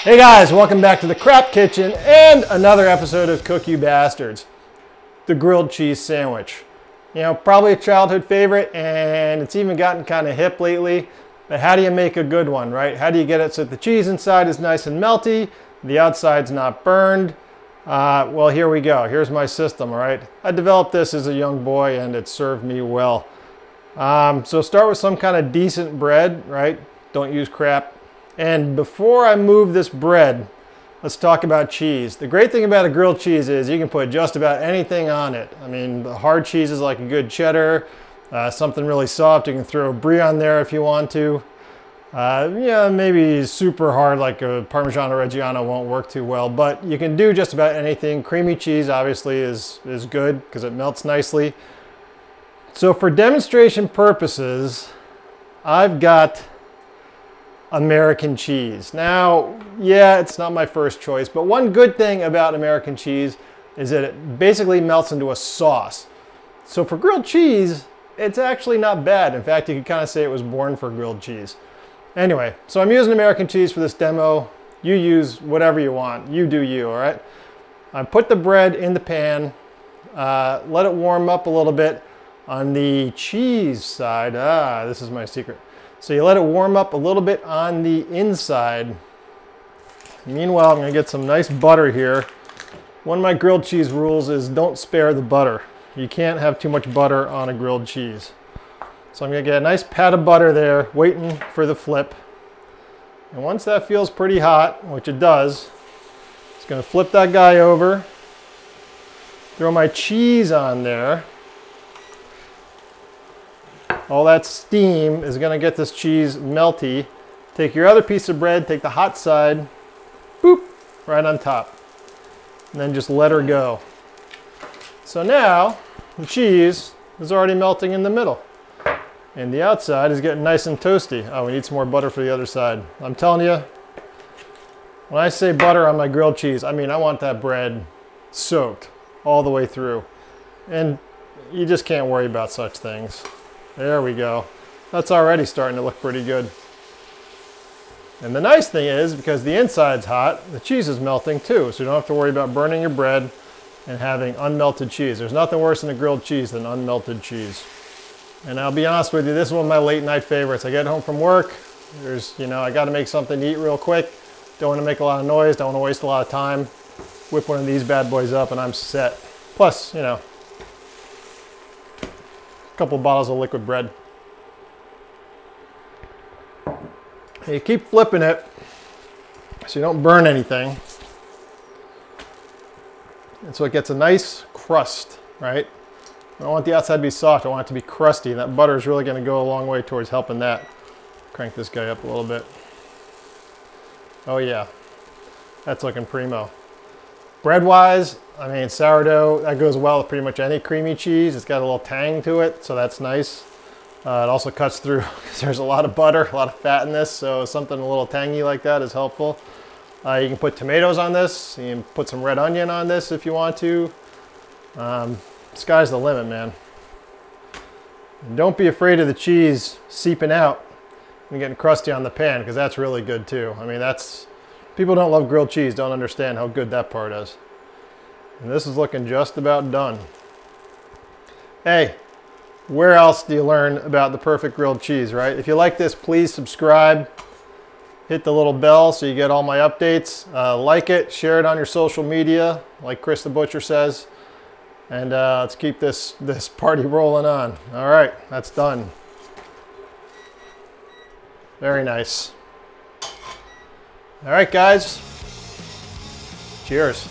Hey guys, welcome back to the Crap Kitchen and another episode of Cook You Bastards, the grilled cheese sandwich. You know, probably a childhood favorite, and it's even gotten kind of hip lately. But how do you make a good one, right? How do you get it so that the cheese inside is nice and melty, the outside's not burned? Well, here we go. Here's my system, all right? I developed this as a young boy, and it served me well. So start with some kind of decent bread, right? Don't use crap. And before I move this bread, let's talk about cheese. The great thing about a grilled cheese is you can put just about anything on it. I mean, the hard cheeses like a good cheddar, something really soft, you can throw brie on there if you want to. Yeah, maybe super hard like a Parmigiano Reggiano won't work too well, but you can do just about anything. Creamy cheese obviously is good because it melts nicely. So for demonstration purposes, I've got American cheese. Now, yeah, it's not my first choice, but one good thing about American cheese is that it basically melts into a sauce. So for grilled cheese, it's actually not bad. In fact, you could kind of say it was born for grilled cheese. Anyway, so I'm using American cheese for this demo. You use whatever you want. You do you, all right? I put the bread in the pan, let it warm up a little bit on the cheese side. This is my secret. So you let it warm up a little bit on the inside. Meanwhile, I'm gonna get some nice butter here. One of my grilled cheese rules is don't spare the butter. You can't have too much butter on a grilled cheese. So I'm gonna get a nice pat of butter there, waiting for the flip. And once that feels pretty hot, which it does, it's gonna flip that guy over, throw my cheese on there. All that steam is going to get this cheese melty. Take your other piece of bread, take the hot side, boop, right on top. And then just let her go. So now the cheese is already melting in the middle. And the outside is getting nice and toasty. Oh, we need some more butter for the other side. I'm telling you, when I say butter on my grilled cheese, I mean I want that bread soaked all the way through. And you just can't worry about such things. There we go. That's already starting to look pretty good. And the nice thing is, because the inside's hot, the cheese is melting too, so you don't have to worry about burning your bread and having unmelted cheese. There's nothing worse than a grilled cheese than unmelted cheese. And I'll be honest with you, this is one of my late night favorites. I get home from work, I gotta make something to eat real quick. Don't wanna make a lot of noise, don't wanna waste a lot of time. Whip one of these bad boys up and I'm set. Plus, couple bottles of liquid bread. And you keep flipping it so you don't burn anything. And so it gets a nice crust, right? I don't want the outside to be soft, I want it to be crusty. And that butter is really going to go a long way towards helping that. Crank this guy up a little bit. Oh yeah, that's looking primo. Bread-wise, I mean, sourdough, that goes well with pretty much any creamy cheese. It's got a little tang to it, so that's nice. It also cuts through, because there's a lot of butter, a lot of fat in this, so something a little tangy like that is helpful. You can put tomatoes on this. You can put some red onion on this if you want to. Sky's the limit, man. And don't be afraid of the cheese seeping out and getting crusty on the pan, because that's really good too. I mean, people don't love grilled cheese, don't understand how good that part is. And this is looking just about done. Hey, where else do you learn about the perfect grilled cheese, right? If you like this, please subscribe. Hit the little bell so you get all my updates. Like it, share it on your social media, like Chris the Butcher says. And let's keep this party rolling on. All right, that's done. Very nice. All right, guys. Cheers.